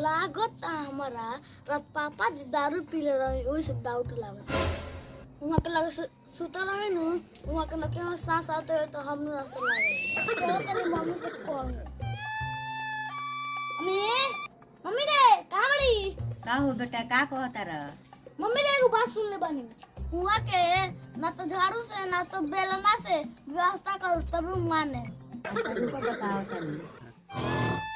लागत हमारा रात पापा जी दारू पी ले रहे वही से डाउट लागत वहाँ के लगे सुता रहे नु वहाँ के लगे हम सांस आते हैं तो हम ना से लागे चलो तेरी मम्मी से कौन मम्मी मम्मी रे कहाँ बड़ी का हो बेटा का कहता रह मम्मी रे एगो बात सुन ले बानी वहाँ के ना तो झाड़ू से ना तो बेलना से व्यवस्था करो तभी माने रुको बताओ तनी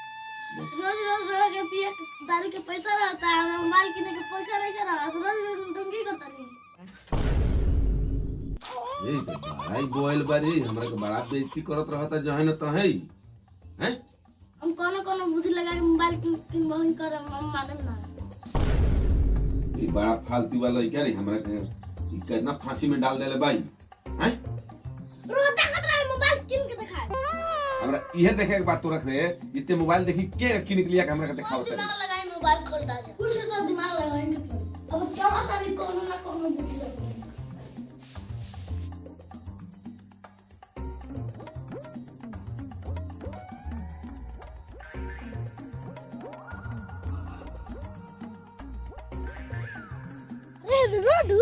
रोज के पिए दारू के पैसा रहता है मोबाइल किने के पैसा नहीं कर रहा रोज ढंगी करता नहीं ए भाई बोल बारी हमरा के बड़ा बेइज्जती करत रहता जहे न तहे हैं हम कोनो बुद्धि लगा के मोबाइल किन बहन कर हम मालूम ना ई बड़ा फालतू वाला क्या रे हमरा के ई करना फांसी में डाल देले भाई हैं रोता खत रहा मोबाइल किन के दिखाए हमरा इहे देखे के बात तो रख रे इतने मोबाइल देखी के किन के लिया के हमरा के दिखाओ तरी दिमाग लगाई मोबाइल खोलता है कुछ तो दिमाग लगाएंगे अब चाहता नहीं कोनो ना कोनो बुद्धि लगाएंगे रोडू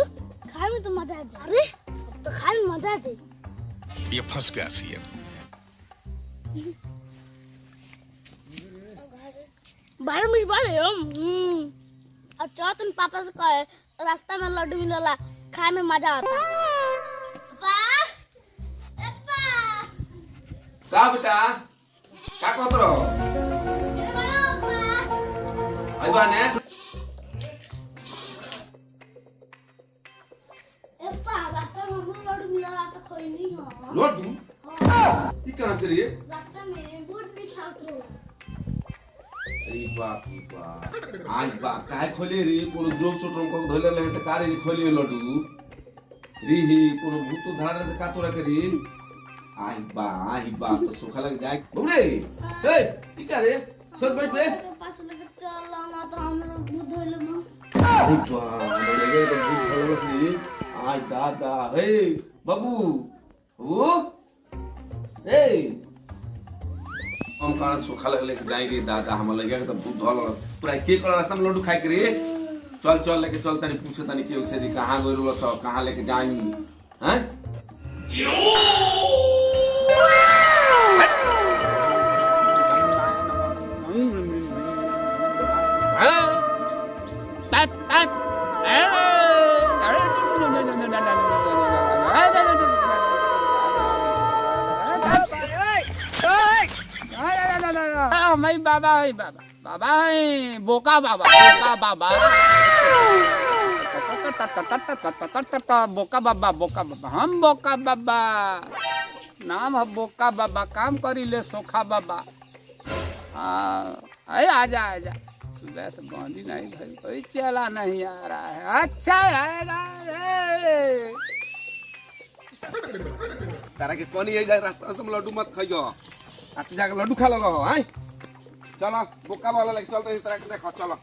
खाए में तो मजा आ जाए अरे अब तो खाए में मजा आ जाए ये फंस गया सी बारह मिनट बाद और चौथन पापा से कहे रास्ता में लड्डू मिलला खाए में मजा आता का बेटा का कहत रहो आइबा ने रास्ता में लड्डू मिलला तो कोई नहीं हो लड्डू ई कहां से रे रास्ता में बहुत मीठा उतरो अरे बाप आज बा काहे खोले रे कोनो जोक छोटम को धोले ले से कारे खोले लड्डू री ही कोनो भूत धारा से का तोरा करी आई बा तो सुखा लग जाए बबरे ए ई का रे सर बैठ बे पास लगे चल ना तो हम लोग भूत धोले में अरे बा लगे तो भूत धोले से आई दादा हे बाबू वो ए हम कहां सुखा लगले के जाई रे दादा हम लगे तो भूत धोल पूरा के कर रास्ता में लड्डू खाए के रे चल लेके चल तनी पूछे तनी के उसे दी कहां गइलो सब कहां लेके जाई हैं मैं बाबा है बाबा है बोका बाबा बोका बाबा हम बोका बाबा नाम है बोका बाबा काम करी ले सोखा बाबा आजा सुबह से बांधी नहीं भाई कोई चला नहीं आ रहा है अच्छा आएगा रे तारा के कोनी ए जाए रास्ता से लड्डू मत खाइयो आते जाके लड्डू खा लो हैं चलो बोका वाला लेके चलते इस तरह के देखो चलो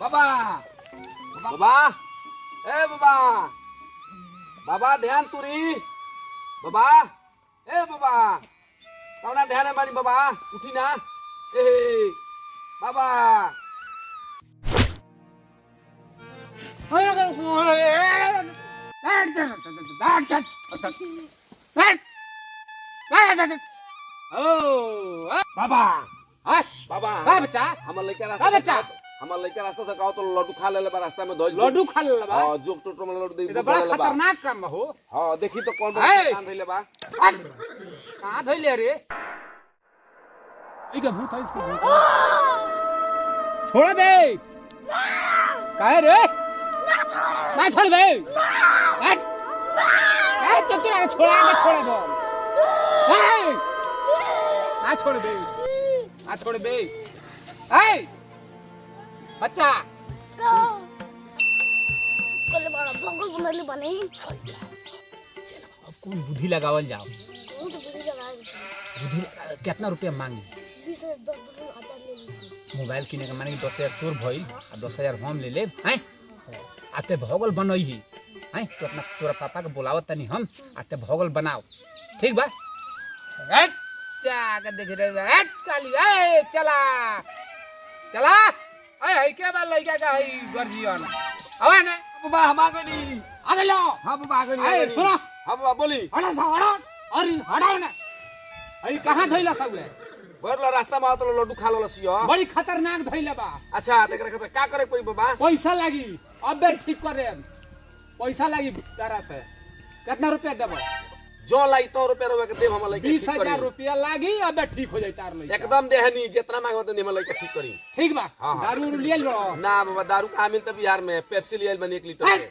बाबा ए बाबा ध्यान तुरी बाबा ए बाबा कौना ध्यान है बारी बाबा उठी ना ए बाबा बाबा बच्चा हमर लइका का बच्चा रास्ता से कहो तो लड्डू खा लेले बा रास्ता में दो लड्डू खा ले बा हां जोक टोटो में लड्डू दे ये तो बड़ा खतरनाक काम हो हां देखी तो कौन काम धइले बा कहां धइले रे ई का भूत है इसको छोड़ दे काहे रे ना छोड़ दे हट तो तेरा छोड़ा दो आ छोड़ बे, आ छोड़ बे। ए बच्चा का कल बड़ा बंगल बनले बने अब कौन बुद्धि लगावल जाओ। वो तो बुद्धि लगा बुद्धि कितना रुपया मांगी? 20,000 ले ली। मोबाइल किने के माने 10,000 तोर भइल आ 10,000 हम ले ले हैं। आते भगल बनई ही हैं तो अपना तोरा पापा के बुलावत तनी हम आते भगल बनाओ ठीक बा। अच्छा के देख रे हट काली ए चला चला ए है के बा लइका का है गर्जियन आवे ने बाबा हम आगनी आगे लो। हां बाबा आगनी ए सुनो हां बाबा बोली हटा सा हटा अरे हटाओ ना अई कहां धइला सब ले बरला रास्ता में तो लड्डू खा लो लसियो बड़ी खतरनाक धइला बा। अच्छा तेकरा खातिर का करे पड़ी बाबा पैसा लागी अबे ठीक करे पैसा लागी तारा से कितना रुपया देबो? जो लाई तो रुपया रवा के देव हम लइका 20,000 रुपया लागी अबे ठीक हो जाई तार लइका एकदम देहनी जितना मांगो तो निमन लइका ठीक करी ठीक बा। हाँ, हाँ। दारू ले लो ना बाबा दारू का मिल त बिहार में पेप्सी लियल बनी 1 लीटर के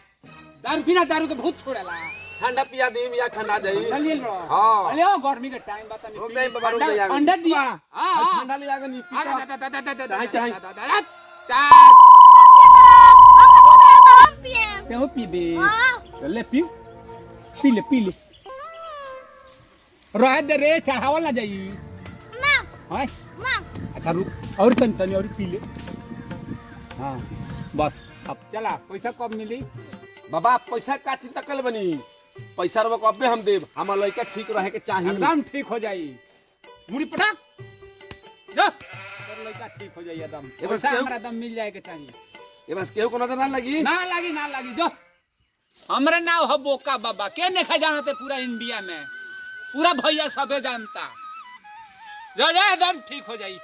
दारू बिना दारू के बहुत छोड़ेला ठंडा पिया दी या ठंडा जाई ले लो। हाँ। अरे ओ गर्मी के टाइम बता रुक जाई बाबा रुक जाई ठंडा दिया हां ठंडा ले आगे नी चाहे चाहे हम पिए पे पीबे हां ले पी पी ले रह दे रे चढ़ावल ना जाई ना हां ना अच्छा रुक और तनी और पी ले हां बस अब चला पैसा कब मिली? बाबा पैसा का चिंता कर बनी पैसा रवा कबे हम देब हमर लइका ठीक रहे के चाहिए एकदम ठीक हो जाई मुड़ी पटक जा तोर लइका ठीक हो जाई एकदम ए बस पैसा केहू- हमरा एकदम मिल जाए के चाहिए ए बस केहू को नजर ना लगी ना लागी जो हमरे नाव हो बोका बाबा के नहीं जानते पूरा इंडिया में पूरा भैया सबे जानता जो एकदम ठीक हो जाई।